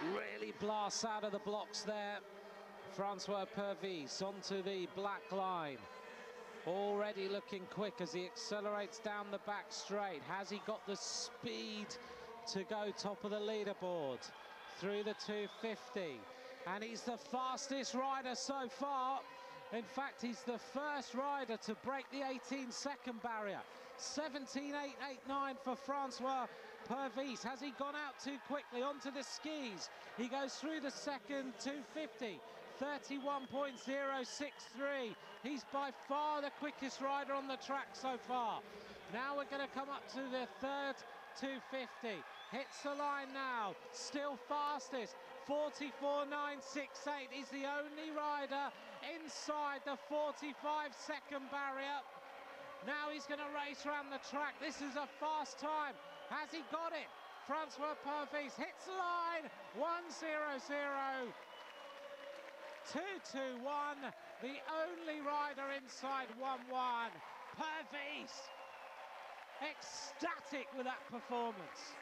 Really blasts out of the blocks there. Francois Pervis onto the black line. Already looking quick as he accelerates down the back straight. Has he got the speed to go top of the leaderboard through the 250? And he's the fastest rider so far. In fact, he's the first rider to break the 18-second barrier. 17.889 for Francois Pervis. Has he gone out too quickly onto the skis? He goes through the second 250. 31.063. He's by far the quickest rider on the track so far. Now we're going to come up to the third 250. Hits the line now, still fastest. 44.968. He's the only rider inside the 45-second barrier. Now he's going to race around the track. This is a fast time. Has he got it? Francois Pervis hits the line. 1:00. 2:21, the only rider inside 1:1. Pervis, ecstatic with that performance.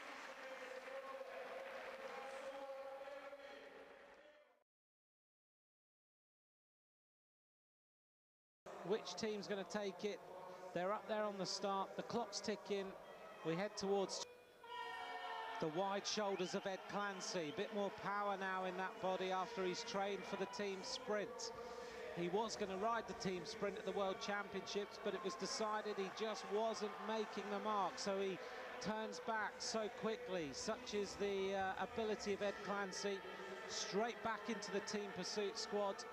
Which team's going to take it? They're up there on the start, the clock's ticking. We head towards the wide shoulders of Ed Clancy. Bit more power now in that body after he's trained for the team sprint. He was going to ride the team sprint at the World Championships, but it was decided he just wasn't making the mark, so he turns back so quickly. Such is the ability of Ed Clancy. Straight back into the team pursuit squad.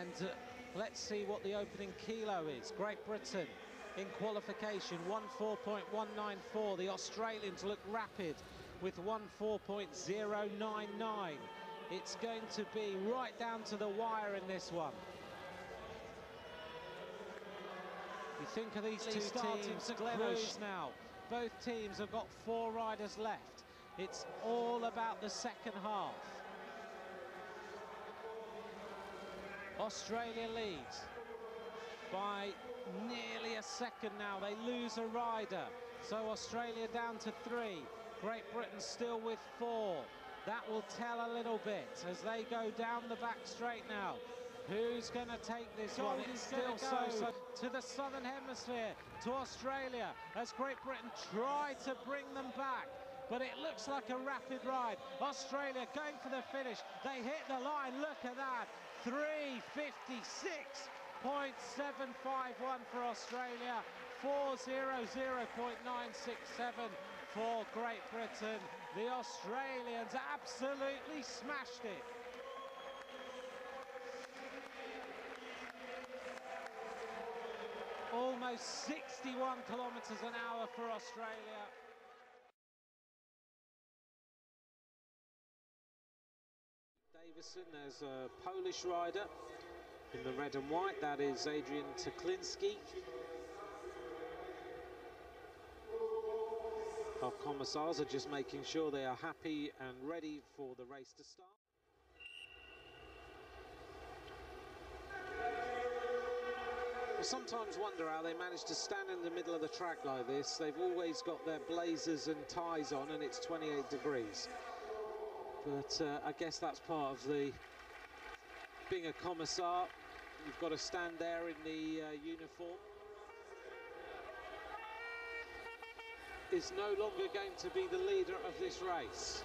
And let's see what the opening kilo is. Great Britain in qualification, 1:4.194. The Australians look rapid with 1:4.099. It's going to be right down to the wire in this one. You think of these two teams, close now. Both teams have got 4 riders left. It's all about the second half. Australia leads by nearly a second now. They lose a rider, so Australia down to 3. Great Britain still with 4. That will tell a little bit as they go down the back straight now. Who's going to take this one? It's still so to the southern hemisphere, to Australia, as Great Britain try to bring them back. But it looks like a rapid ride. Australia going for the finish. They hit the line. Look at that. 3:56.751 for Australia. 4:00.967 for Great Britain. The Australians absolutely smashed it. Almost 61 kilometers an hour for Australia. Davison, there's a Polish rider in the red and white. That is Adrian Teklinski. Our commissars are just making sure they are happy and ready for the race to start. I sometimes wonder how they manage to stand in the middle of the track like this. They've always got their blazers and ties on and it's 28 degrees. But I guess that's part of the being a commissar. You've got to stand there in the uniform. Is no longer going to be the leader of this race.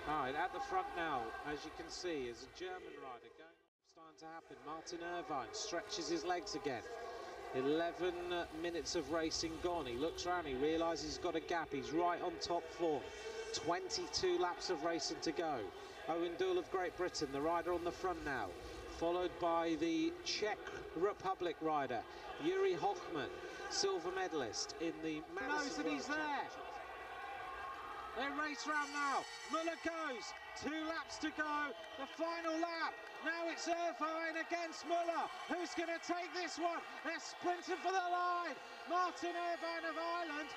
All right, at the front now, as you can see, is a German rider going on. Starting to happen. Martin Irvine stretches his legs again. 11 minutes of racing gone. He looks around, he realises he's got a gap. He's right on top form. 22 laps of racing to go. Owen Doull of Great Britain, the rider on the front now, followed by the Czech Republic rider, Yuri Hochman, silver medalist in the Madison World Championships. They race round now. Muller goes. 2 laps to go. The final lap. Now it's Irvine against Muller. Who's going to take this one? They're sprinting for the line. Martin Irvine of Ireland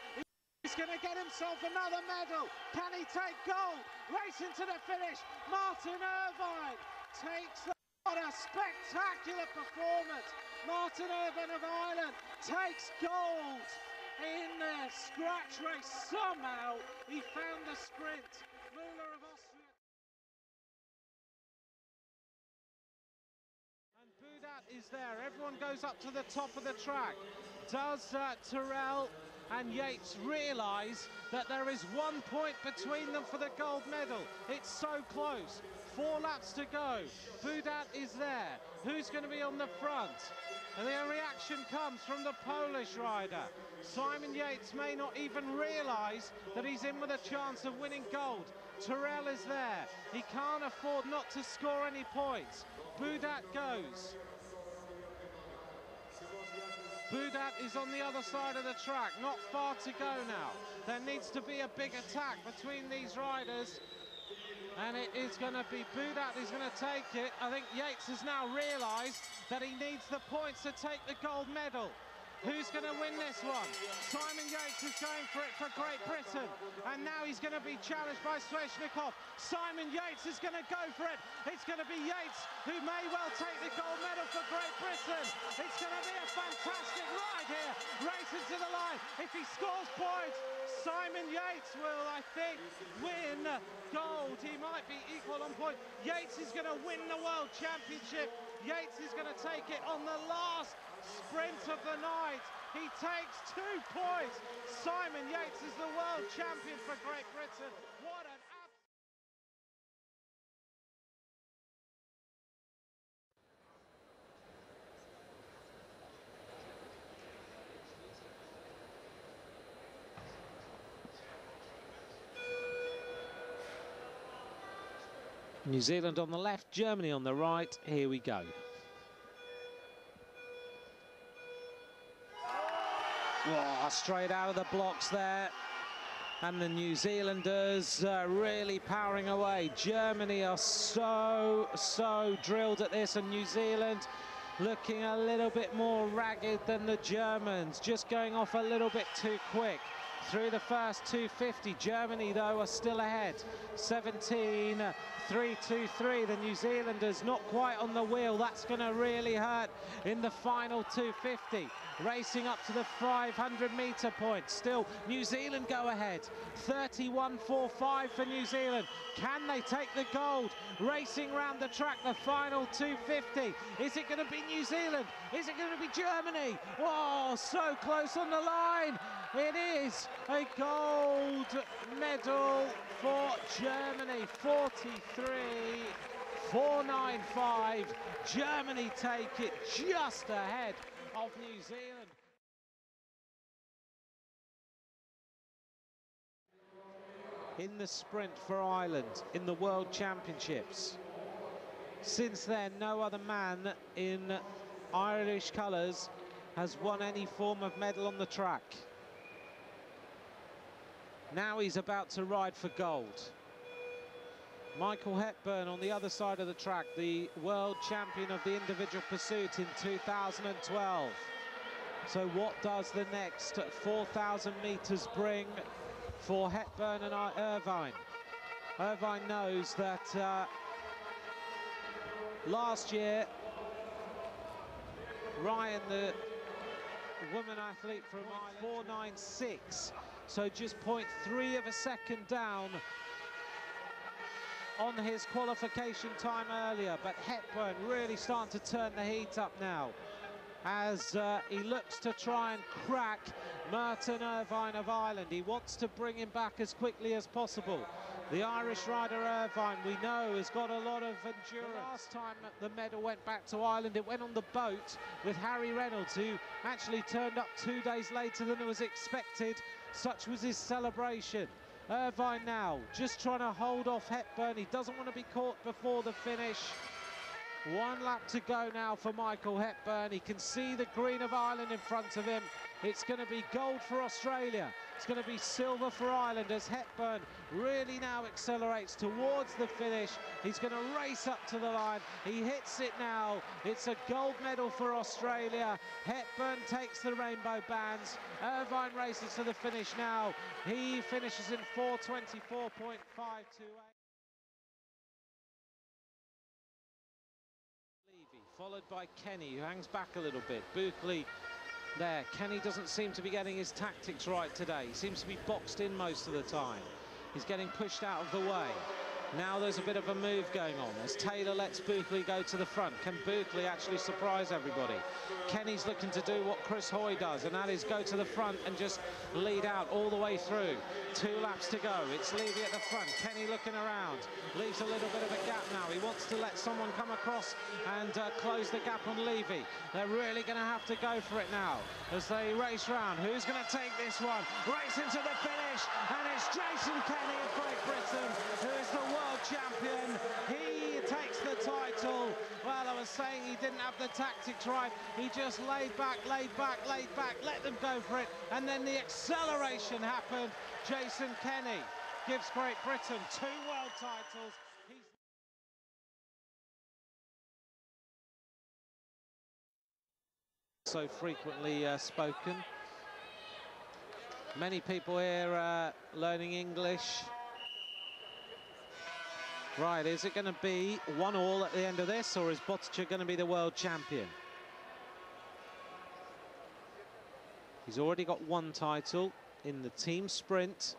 is going to get himself another medal. Can he take gold? Racing to the finish. Martin Irvine takes the What a spectacular performance! Martin Irvine of Ireland takes gold in the scratch race. Somehow he found the sprint. Müller of Austria. And Budat is there. Everyone goes up to the top of the track. Does Tyrrell and Yates realise that there is 1 point between them for the gold medal? It's so close. 4 laps to go. Budat is there. Who's going to be on the front? And the reaction comes from the Polish rider. Simon Yates may not even realise that he's in with a chance of winning gold. Tyrrell is there. He can't afford not to score any points. Budat goes. Budat is on the other side of the track, not far to go now. There needs to be a big attack between these riders, and it is going to be Budat is going to take it. I think Yates has now realised that he needs the points to take the gold medal. Who's going to win this one? Simon Yates is going for it for Great Britain, and now he's going to be challenged by Sveshnikov. Simon Yates is going to go for it. It's going to be Yates who may well take the gold medal for Great Britain. It's going to be a fantastic ride here, racing to the line. If he scores points, Simon Yates will, I think, win gold. He might be equal on point. Yates is going to win the World Championship. Yates is going to take it on the last sprint of the night. He takes 2 points. Simon Yates is the world champion for Great Britain. What an New Zealand on the left, Germany on the right. Here we go. Oh, straight out of the blocks there. And the New Zealanders really powering away. Germany are so drilled at this, and New Zealand looking a little bit more ragged than the Germans, just going off a little bit too quick through the first 250. Germany, though, are still ahead. 17.323. The New Zealanders not quite on the wheel. That's going to really hurt in the final 250. Racing up to the 500-metre point. Still, New Zealand go ahead. 31.45 for New Zealand. Can they take the gold? Racing round the track, the final 250. Is it going to be New Zealand? Is it going to be Germany? Oh, so close on the line. It is a gold medal for Germany. 43.495. Germany take it just ahead of New Zealand. In the sprint for Ireland in the World Championships. Since then, no other man in Irish colours has won any form of medal on the track. Now he's about to ride for gold. Michael Hepburn on the other side of the track, the world champion of the individual pursuit in 2012. So what does the next 4,000 metres bring for Hepburn and Irvine? Irvine knows that last year, Ryan, the woman athlete from Ireland, 4.96, so just 0.3 of a second down on his qualification time earlier. But Hepburn really starting to turn the heat up now as he looks to try and crack Martin Irvine of Ireland. He wants to bring him back as quickly as possible. The Irish rider Irvine, we know, has got a lot of endurance. The last time the medal went back to Ireland, it went on the boat with Harry Reynolds, who actually turned up 2 days later than it was expected. Such was his celebration. Irvine now just trying to hold off Hepburn. He doesn't want to be caught before the finish. 1 lap to go now for Michael Hepburn. He can see the green of Ireland in front of him. It's going to be gold for Australia. It's going to be silver for Ireland as Hepburn really now accelerates towards the finish. He's going to race up to the line. He hits it now. It's a gold medal for Australia. Hepburn takes the rainbow bands. Irvine races to the finish now. He finishes in 4:24.528. followed by Kenny, who hangs back a little bit. Buckley there. Kenny doesn't seem to be getting his tactics right today. He seems to be boxed in most of the time. He's getting pushed out of the way. Now there's a bit of a move going on as Taylor lets Buckley go to the front. Can Buckley actually surprise everybody? Kenny's looking to do what Chris Hoy does, and that is go to the front and just lead out all the way through. 2 laps to go. It's Levy at the front. Kenny looking around. Leaves a little bit of a gap now. He wants to let someone come across and close the gap on Levy. They're really going to have to go for it now as they race round. Who's going to take this one? Racing to the finish, and it's Jason Kenny of Great Britain, who is the world champion. He takes the title. Well, I was saying he didn't have the tactics right. He just laid back, let them go for it, and then the acceleration happened. Jason Kenny gives Great Britain 2 world titles. He's so frequently spoken. Many people here learning English. Right, is it going to be 1-1 at the end of this, or is Botticher going to be the world champion? He's already got 1 title in the team sprint.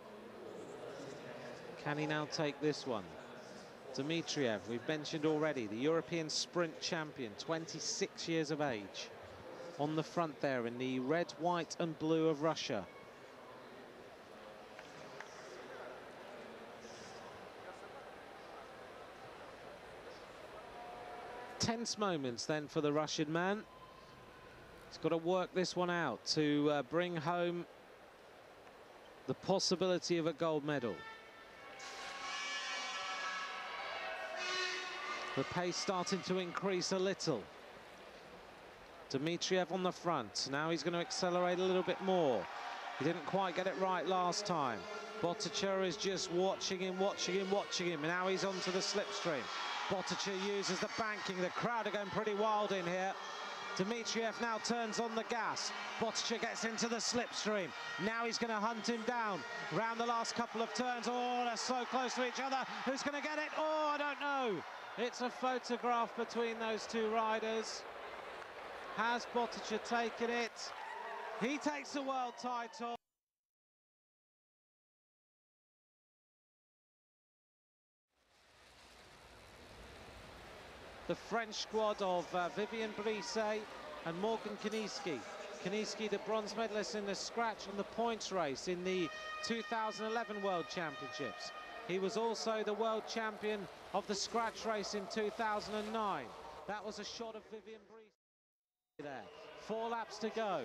Can he now take this one? Dmitriev, we've mentioned already, the European sprint champion, 26 years of age. On the front there in the red, white and blue of Russia. Tense moments then for the Russian man. He's got to work this one out to bring home the possibility of a gold medal. The pace starting to increase a little. Dmitriev on the front. Now he's going to accelerate a little bit more. He didn't quite get it right last time. Botticher is just watching him. And now he's onto the slipstream. Botticher uses the banking. The crowd are going pretty wild in here. Dmitriev now turns on the gas. Botticher gets into the slipstream. Now he's going to hunt him down around the last couple of turns. Oh, they're so close to each other. Who's going to get it? Oh, I don't know. It's a photograph between those 2 riders. Has Botticher taken it? He takes the world title. The French squad of Vivian Brisset and Morgan Kiniski. Kiniski, the bronze medalist in the scratch and the points race in the 2011 World Championships. He was also the world champion of the scratch race in 2009. That was a shot of Vivian Brisset there. 4 laps to go.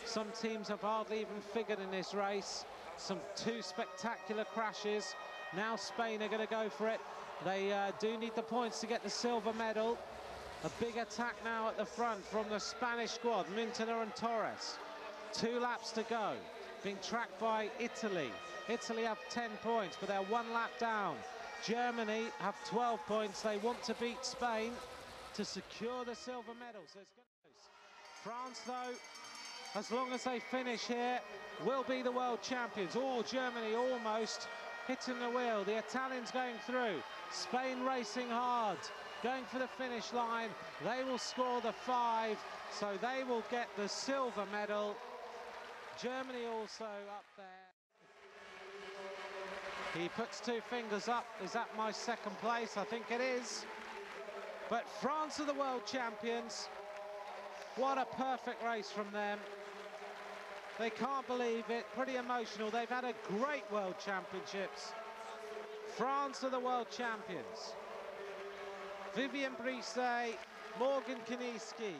Some teams have hardly even figured in this race. 2 spectacular crashes. Now Spain are going to go for it. They do need the points to get the silver medal. A big attack now at the front from the Spanish squad, Mintner and Torres. 2 laps to go, being tracked by Italy. Italy have 10 points, but they're 1 lap down. Germany have 12 points. They want to beat Spain to secure the silver medal. So it's going to lose. France, though, as long as they finish here, will be the world champions. Oh, Germany almost hitting the wheel. The Italians going through. Spain racing hard, going for the finish line. They will score the 5, so they will get the silver medal. Germany also up there. He puts 2 fingers up. Is that my 2nd place? I think it is. But France are the world champions. What a perfect race from them. They can't believe it. Pretty emotional. They've had a great World Championships. France are the world champions. Vivian Brisset, Morgan Kiniski.